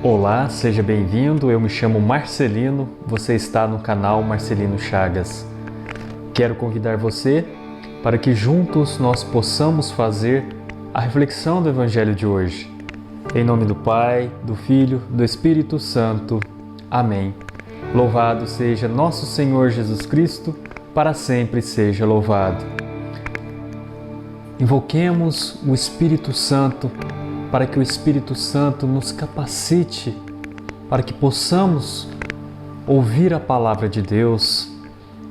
Olá, seja bem-vindo. Eu me chamo Marcelino, você está no canal Marcelino Chagas. Quero convidar você para que juntos nós possamos fazer a reflexão do Evangelho de hoje. Em nome do Pai, do Filho, do Espírito Santo. Amém. Louvado seja nosso Senhor Jesus Cristo, para sempre seja louvado. Invoquemos o Espírito Santo para que o Espírito Santo nos capacite, para que possamos ouvir a Palavra de Deus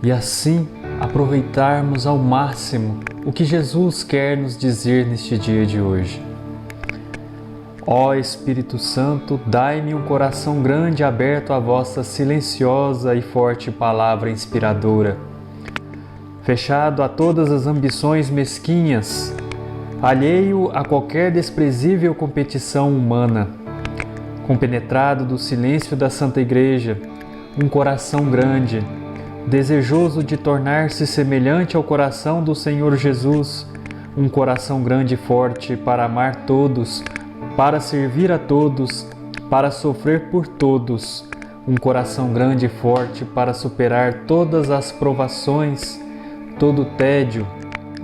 e assim aproveitarmos ao máximo o que Jesus quer nos dizer neste dia de hoje. Ó Espírito Santo, dai-me um coração grande aberto à vossa silenciosa e forte palavra inspiradora, fechado a todas as ambições mesquinhas, alheio a qualquer desprezível competição humana, compenetrado do silêncio da Santa Igreja, um coração grande, desejoso de tornar-se semelhante ao coração do Senhor Jesus, um coração grande e forte para amar todos, para servir a todos, para sofrer por todos, um coração grande e forte para superar todas as provações, todo o tédio,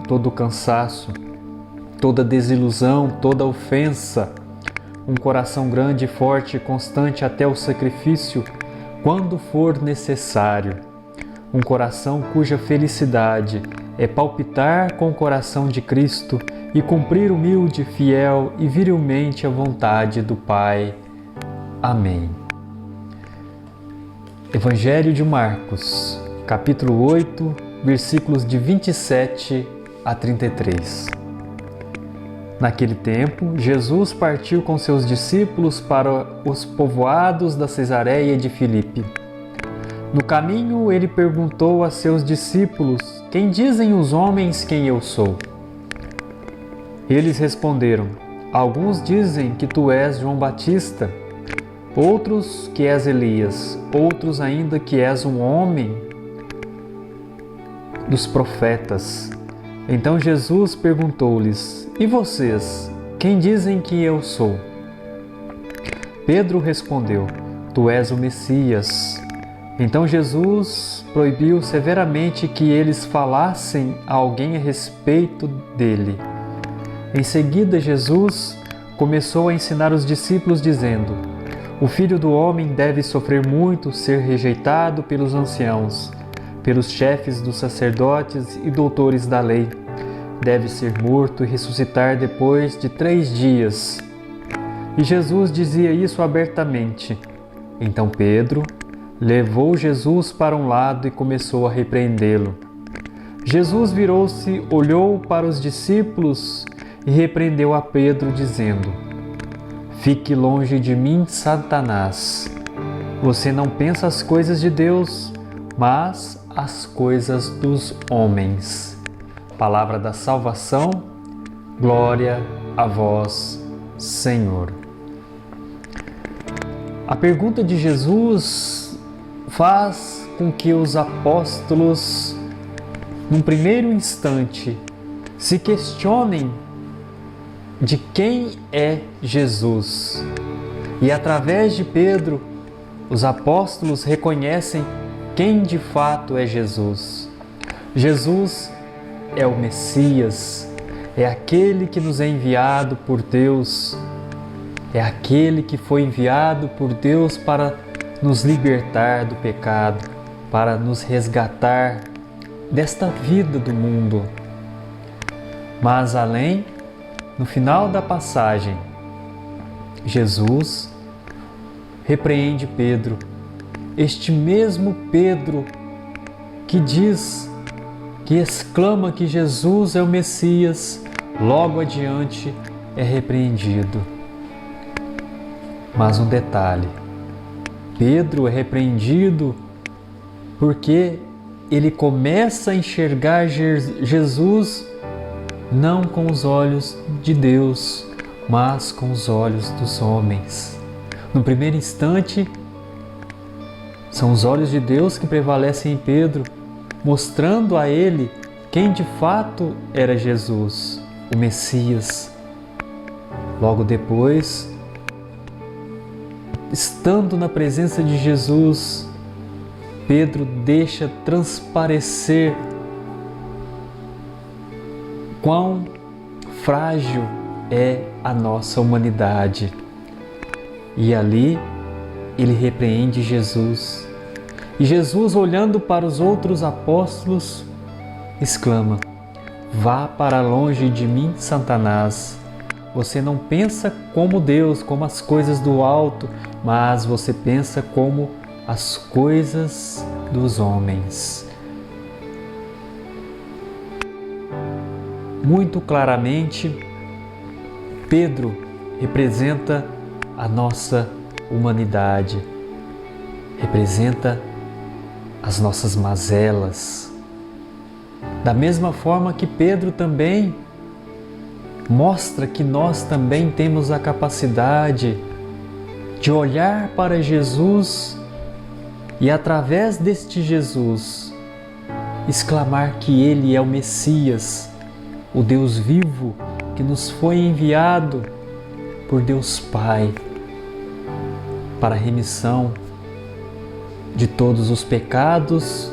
todo o cansaço, toda desilusão, toda ofensa, um coração grande, forte e constante até o sacrifício, quando for necessário. Um coração cuja felicidade é palpitar com o coração de Cristo e cumprir humilde, fiel e virilmente a vontade do Pai. Amém. Evangelho de Marcos, capítulo 8, versículos de 27 a 33. Naquele tempo, Jesus partiu com seus discípulos para os povoados da Cesareia de Filipe. No caminho, ele perguntou a seus discípulos: Quem dizem os homens quem eu sou? Eles responderam: Alguns dizem que tu és João Batista, outros que és Elias, outros ainda que és um homem dos profetas. Então Jesus perguntou-lhes: E vocês, quem dizem que eu sou? Pedro respondeu: Tu és o Messias. Então Jesus proibiu severamente que eles falassem a alguém a respeito dele. Em seguida, Jesus começou a ensinar os discípulos, dizendo: O Filho do Homem deve sofrer muito, ser rejeitado pelos anciãos, pelos chefes dos sacerdotes e doutores da lei. Deve ser morto e ressuscitar depois de 3 dias. E Jesus dizia isso abertamente. Então Pedro levou Jesus para um lado e começou a repreendê-lo. Jesus virou-se, olhou para os discípulos e repreendeu a Pedro, dizendo: Fique longe de mim, Satanás. Você não pensa as coisas de Deus, mas as coisas dos homens. Palavra da salvação, glória a vós, Senhor. A pergunta de Jesus faz com que os apóstolos, num primeiro instante, se questionem de quem é Jesus. E através de Pedro, os apóstolos reconhecem quem de fato é Jesus. Jesus é o Messias, é aquele que nos é enviado por Deus, é aquele que foi enviado por Deus para nos libertar do pecado, para nos resgatar desta vida do mundo. Mas além, no final da passagem, Jesus repreende Pedro, este mesmo Pedro que diz, que exclama que Jesus é o Messias, logo adiante é repreendido. Mas um detalhe, Pedro é repreendido porque ele começa a enxergar Jesus não com os olhos de Deus, mas com os olhos dos homens. No primeiro instante, são os olhos de Deus que prevalecem em Pedro, mostrando a ele quem de fato era Jesus, o Messias. Logo depois, estando na presença de Jesus, Pedro deixa transparecer quão frágil é a nossa humanidade. E ali ele repreende Jesus. E Jesus, olhando para os outros apóstolos, exclama: "Vá para longe de mim, Satanás. Você não pensa como Deus, como as coisas do alto, mas você pensa como as coisas dos homens." Muito claramente, Pedro representa a nossa humanidade, representa as nossas mazelas. Da mesma forma que Pedro também mostra que nós também temos a capacidade de olhar para Jesus e, através deste Jesus, exclamar que Ele é o Messias, o Deus vivo que nos foi enviado por Deus Pai para a remissão de todos os pecados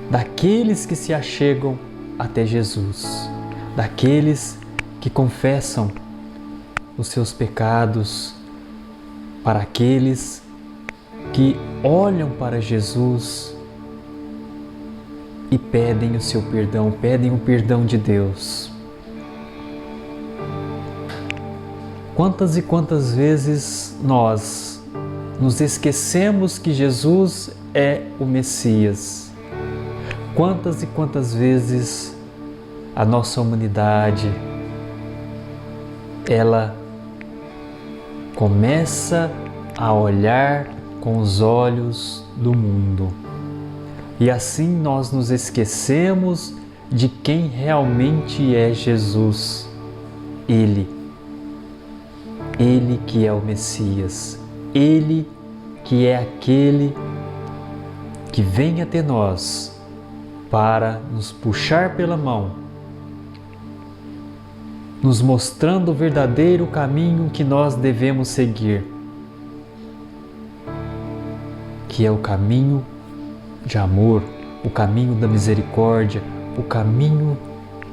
daqueles que se achegam até Jesus, daqueles que confessam os seus pecados, para aqueles que olham para Jesus e pedem o seu perdão, pedem o perdão de Deus. Quantas e quantas vezes nós nos esquecemos que Jesus é o Messias? Quantas e quantas vezes a nossa humanidade, ela começa a olhar com os olhos do mundo. E assim nós nos esquecemos de quem realmente é Jesus. Ele que é o Messias, Ele que é aquele que vem até nós para nos puxar pela mão, nos mostrando o verdadeiro caminho que nós devemos seguir, que é o caminho de amor, o caminho da misericórdia, o caminho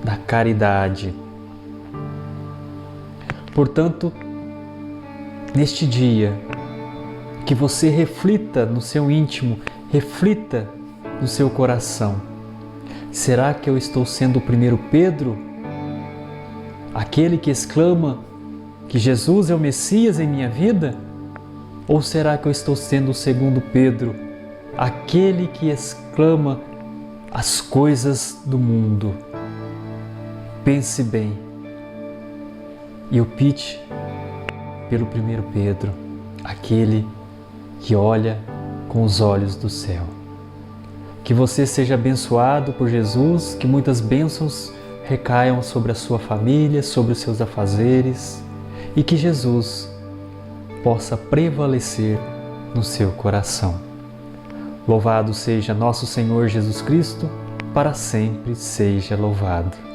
da caridade. Portanto, neste dia, que você reflita no seu íntimo, reflita no seu coração. Será que eu estou sendo o primeiro Pedro? Aquele que exclama que Jesus é o Messias em minha vida? Ou será que eu estou sendo o segundo Pedro? Aquele que exclama as coisas do mundo? Pense bem e opte pelo primeiro Pedro, aquele que olha com os olhos do céu. Que você seja abençoado por Jesus, que muitas bênçãos recaiam sobre a sua família, sobre os seus afazeres, e que Jesus possa prevalecer no seu coração. Louvado seja nosso Senhor Jesus Cristo, para sempre seja louvado.